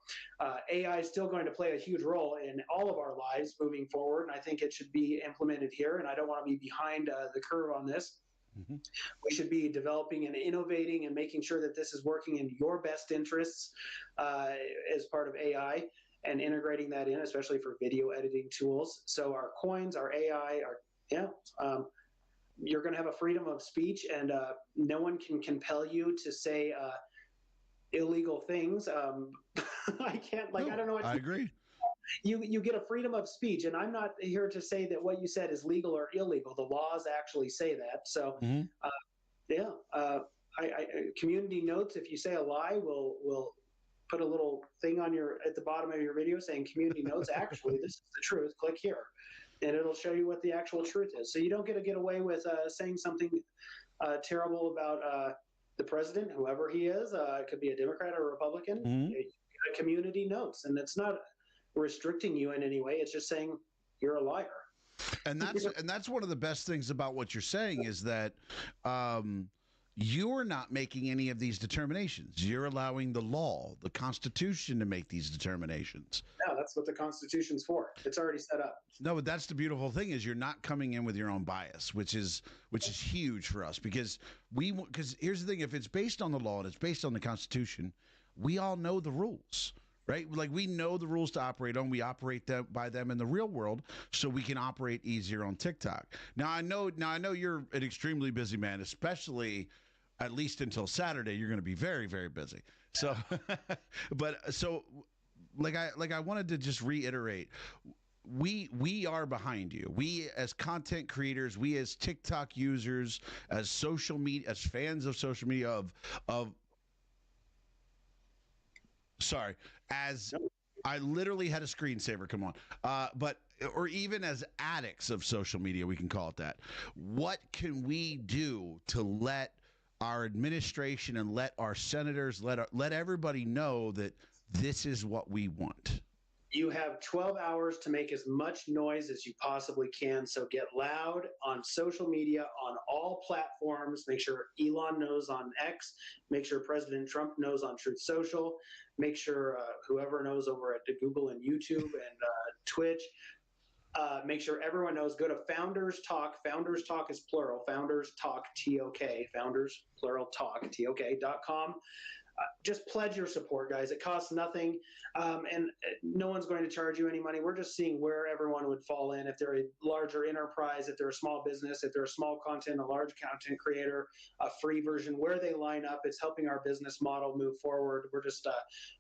AI is still going to play a huge role in all of our lives moving forward, and I think it should be implemented here, and I don't want to be behind the curve on this. Mm-hmm. We should be developing and innovating and making sure that this is working in your best interests as part of AI and integrating that in, especially for video editing tools. So our coins, our AI, you're going to have a freedom of speech, and no one can compel you to say illegal things. I can't, I don't know what I agree. You get a freedom of speech, and I'm not here to say that what you said is legal or illegal. The laws actually say that. So, community notes. If you say a lie, we'll put a little thing on at the bottom of your video saying community notes. Actually, this is the truth. Click here, and it'll show you what the actual truth is. So you don't get to get away with saying something terrible about the president, whoever he is. It could be a Democrat or a Republican. Mm-hmm. Community notes, and it's not restricting you in any way. It's just saying you're a liar. And that's one of the best things about what you're saying is that you're not making any of these determinations. You're allowing the law, the Constitution, to make these determinations. Yeah, that's what the Constitution's for. It's already set up. No, but that's the beautiful thing is you're not coming in with your own bias, which is huge for us because here's the thing: if it's based on the law and it's based on the Constitution, we all know the rules. Right? Like we know the rules to operate on. We operate by them in the real world so we can operate easier on TikTok. Now I know you're an extremely busy man, especially at least until Saturday. You're going to be very, very busy. So I wanted to just reiterate, we are behind you. We as content creators, we as TikTok users, as social media, as fans of social media Sorry, as I literally had a screensaver come on. Or even as addicts of social media, we can call it that. What can we do to let our administration and let our senators, let everybody know that this is what we want? You have 12 hours to make as much noise as you possibly can. So get loud on social media, on all platforms. Make sure Elon knows on X. Make sure President Trump knows on Truth Social. Make sure whoever knows over at Google and YouTube and Twitch. Make sure everyone knows. Go to Founders Talk. Founders Talk is plural. Founders Talk, T-O-K. Founders, plural, talk, T-O-K.com. Just pledge your support, guys. It costs nothing, and no one's going to charge you any money. We're just seeing where everyone would fall in. If they're a larger enterprise, if they're a small business, if they're a small content, a large content creator, a free version, where they line up. It's helping our business model move forward. We're just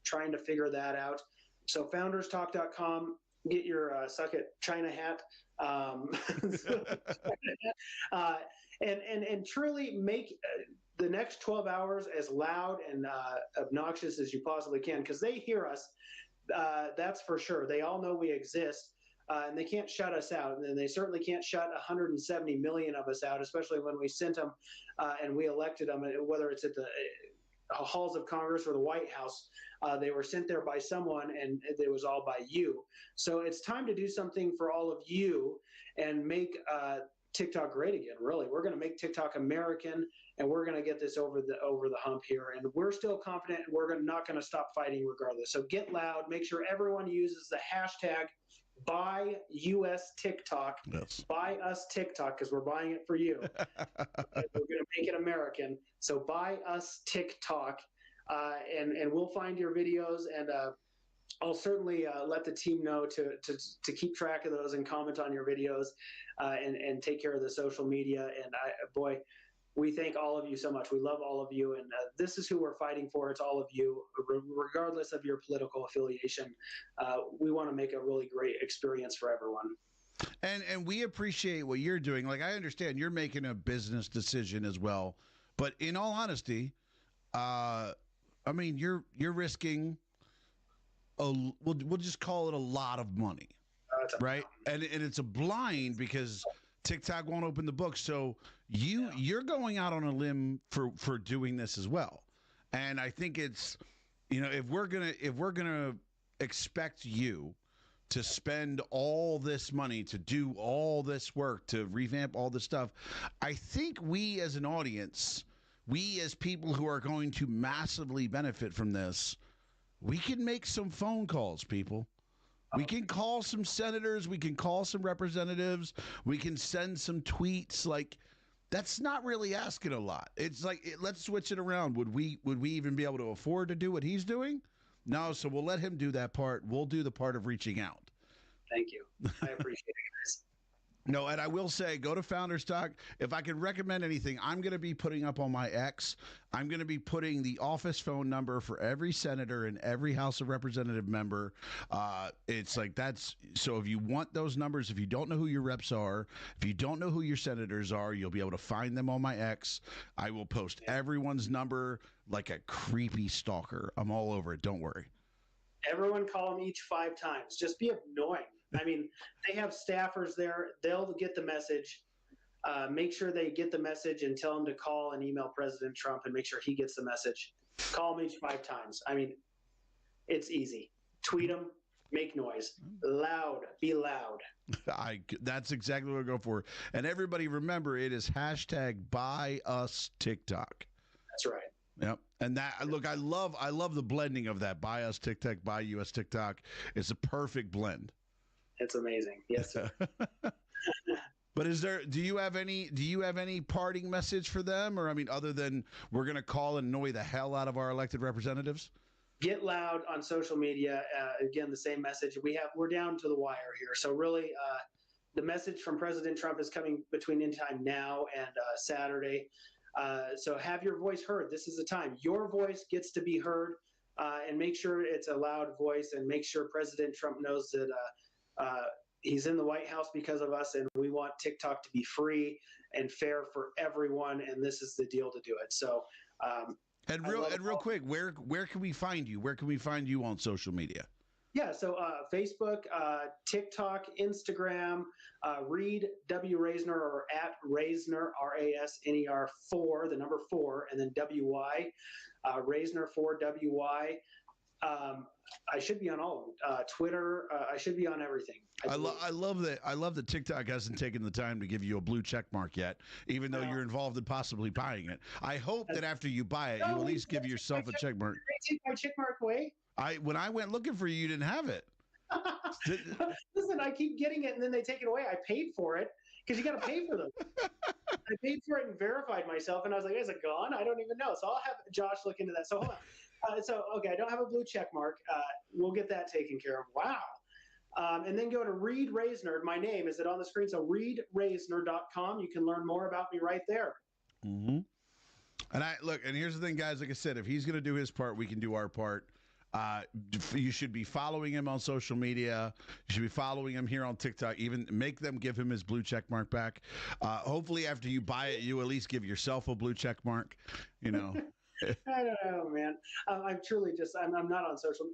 trying to figure that out. So founderstalk.com. Get your suck at China hat, and truly make the next 12 hours as loud and obnoxious as you possibly can, because they hear us. That's for sure. They all know we exist, and they can't shut us out. And they certainly can't shut 170 million of us out, especially when we sent them and we elected them, whether it's at the halls of Congress or the White House. They were sent there by someone, and it was all by you. So it's time to do something for all of you and make TikTok great again. Really, we're going to make TikTok American, and we're going to get this over the hump here. And we're still confident, and we're not going to stop fighting regardless. So get loud. Make sure everyone uses the hashtag #BuyUSTikTok. Yes. Buy us TikTok, because we're buying it for you. We're going to make it American. So buy us TikTok, and we'll find your videos, and I'll certainly let the team know to keep track of those and comment on your videos, and take care of the social media. And we thank all of you so much. We love all of you, and this is who we're fighting for. It's all of you, regardless of your political affiliation. We want to make a really great experience for everyone. And we appreciate what you're doing. Like, I understand you're making a business decision as well, but in all honesty, I mean, you're risking we'll just call it a lot of money, right? And it's a blind because TikTok won't open the book. So you're going out on a limb for doing this as well. And I think it's if we're gonna expect you to spend all this money to do all this work to revamp all this stuff, I think we as an audience, we as people who are going to massively benefit from this, we can make some phone calls, people. We can call some senators, we can call some representatives, we can send some tweets. Like, that's not really asking a lot. It's like, let's switch it around. Would we even be able to afford to do what he's doing? No, so we'll let him do that part. We'll do the part of reaching out. Thank you. I appreciate it, guys. No, and I will say, go to Founder Stock. If I can recommend anything, I'm going to be putting up on my X, I'm going to be putting the office phone number for every senator and every House of Representative member. It's like that's so if you want those numbers, if you don't know who your reps are, if you don't know who your senators are, you'll be able to find them on my X. I will post everyone's number like a creepy stalker. I'm all over it. Don't worry. Everyone call them each 5 times. Just be annoying. I mean, they have staffers there. They'll get the message. Make sure they get the message and tell them to call and email President Trump and make sure he gets the message. Call them each 5 times. I mean, it's easy. Tweet them. Make noise. Loud. Be loud. That's exactly what I go for. And everybody remember, it is hashtag buy us TikTok. That's right. Yep. And that, look, I love the blending of that. Buy us TikTok, buy US TikTok. It's a perfect blend. It's amazing. Yes, sir. But do you have any parting message for them? Or, I mean, other than we're going to call and annoy the hell out of our elected representatives? Get loud on social media. Again, the same message. We're down to the wire here. So really, the message from President Trump is coming between in time now and Saturday. So have your voice heard. This is the time. Your voice gets to be heard, and make sure it's a loud voice, and make sure President Trump knows that he's in the White House because of us, and we want TikTok to be free and fair for everyone, and this is the deal to do it. So, real quick, where can we find you? Where can we find you on social media? Yeah, so Facebook, TikTok, Instagram, Reid W Raisner, or at Raisner, Rasner 4, the number 4, and then WY, Raisner 4 WY. I should be on all of them. Twitter, I should be on everything. I love that TikTok hasn't taken the time to give you a blue check mark yet, even though you're involved in possibly buying it. I hope that after you buy it, you at least give yourself a check mark. Did I take my check mark away? When I went looking for you didn't have it. Listen, I keep getting it, and then they take it away. I paid for it because you got to pay for them. I paid for it and verified myself, and I was like, "Is it gone? I don't even know." So I'll have Josh look into that. So hold on. Okay, I don't have a blue check mark. We'll get that taken care of. Wow. And then go to Reid Raisner. My name, is it on the screen? So ReidRaisner.com. You can learn more about me right there. Mm-hmm. And here's the thing, guys. Like I said, if he's going to do his part, we can do our part. You should be following him on social media. You should be following him here on TikTok. Even make them give him his blue check mark back. Hopefully, after you buy it, you at least give yourself a blue check mark. You know. I don't know, man. I'm truly just. I'm not on social.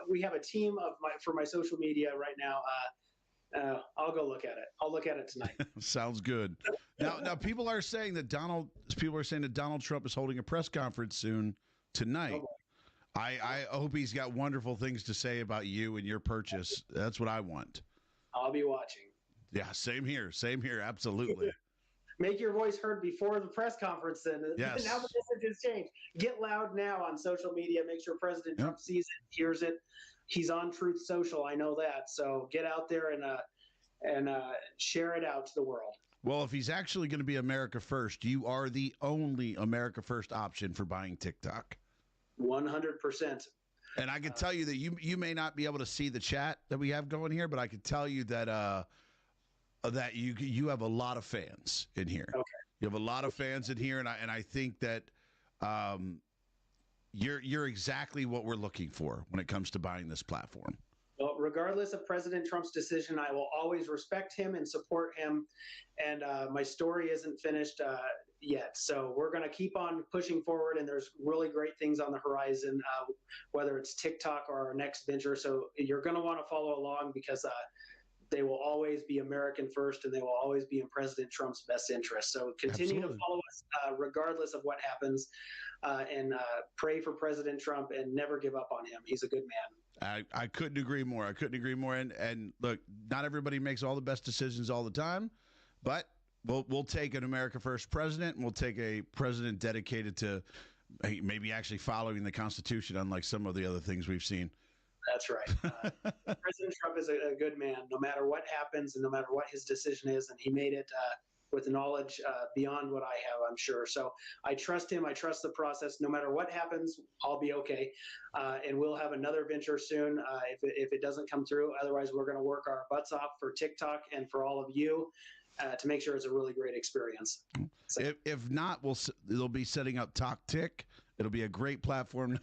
We have a team for my social media right now. I'll go look at it. I'll look at it tonight. Sounds good. Now people are saying that Donald Trump is holding a press conference soon tonight. I hope he's got wonderful things to say about you and your purchase. That's what I want. I'll be watching. Yeah, same here. Same here. Absolutely. Make your voice heard before the press conference. Then yes. Now the message has changed. Get loud now on social media. Make sure President Trump sees it, hears it. He's on Truth Social. I know that. So get out there and share it out to the world. Well, if he's actually going to be America First, you are the only America First option for buying TikTok. 100%. And I can tell you that you may not be able to see the chat that we have going here, but I can tell you that that you have a lot of fans in here. Okay. You have a lot of fans in here, and I think that you're exactly what we're looking for when it comes to buying this platform. Well, regardless of President Trump's decision, I will always respect him and support him. And my story isn't finished yet. So we're going to keep on pushing forward, and there's really great things on the horizon, whether it's TikTok or our next venture. So you're going to want to follow along because they will always be American first, and they will always be in President Trump's best interest. So continue Absolutely. to follow us regardless of what happens, and pray for President Trump and never give up on him. He's a good man. I couldn't agree more. I couldn't agree more. And look, not everybody makes all the best decisions all the time, but we'll take an America First president, and we'll take a president dedicated to maybe actually following the Constitution, unlike some of the other things we've seen. That's right. President Trump is a good man, no matter what happens and no matter what his decision is, and he made it with knowledge beyond what I have, I'm sure. So I trust him. I trust the process. No matter what happens, I'll be okay. And we'll have another venture soon if it doesn't come through. Otherwise, we're going to work our butts off for TikTok and for all of you to make sure it's a really great experience. So, if not, they'll be setting up Talk Tick. It'll be a great platform.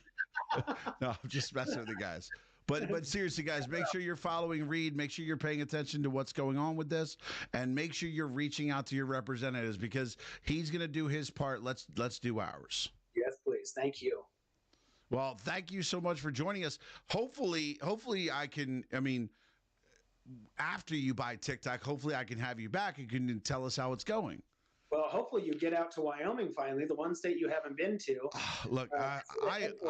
No, I'm just messing with the guys. But seriously, guys, make sure you're following Reid. Make sure you're paying attention to what's going on with this, and make sure you're reaching out to your representatives because he's going to do his part. Let's do ours. yes, please. Thank you. Well, thank you so much for joining us. Hopefully I can. I mean, after you buy TikTok, hopefully I can have you back and can tell us how it's going. Well, hopefully you get out to Wyoming finally, the one state you haven't been to. Look, I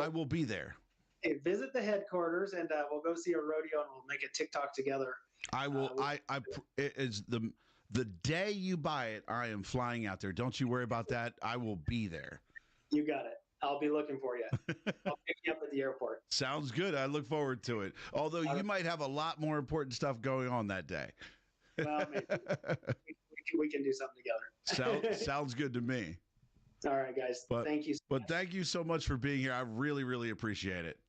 will be there. Hey, visit the headquarters, and we'll go see a rodeo, and we'll make a TikTok together. I will. It is the day you buy it. I am flying out there. Don't you worry about that. I will be there. You got it. I'll be looking for you. I'll pick you up at the airport. Sounds good. I look forward to it. Although you might have a lot more important stuff going on that day. Well, maybe. we can do something together. Sounds good to me. All right, guys. Thank you. But thank you so much for being here. I really, really appreciate it.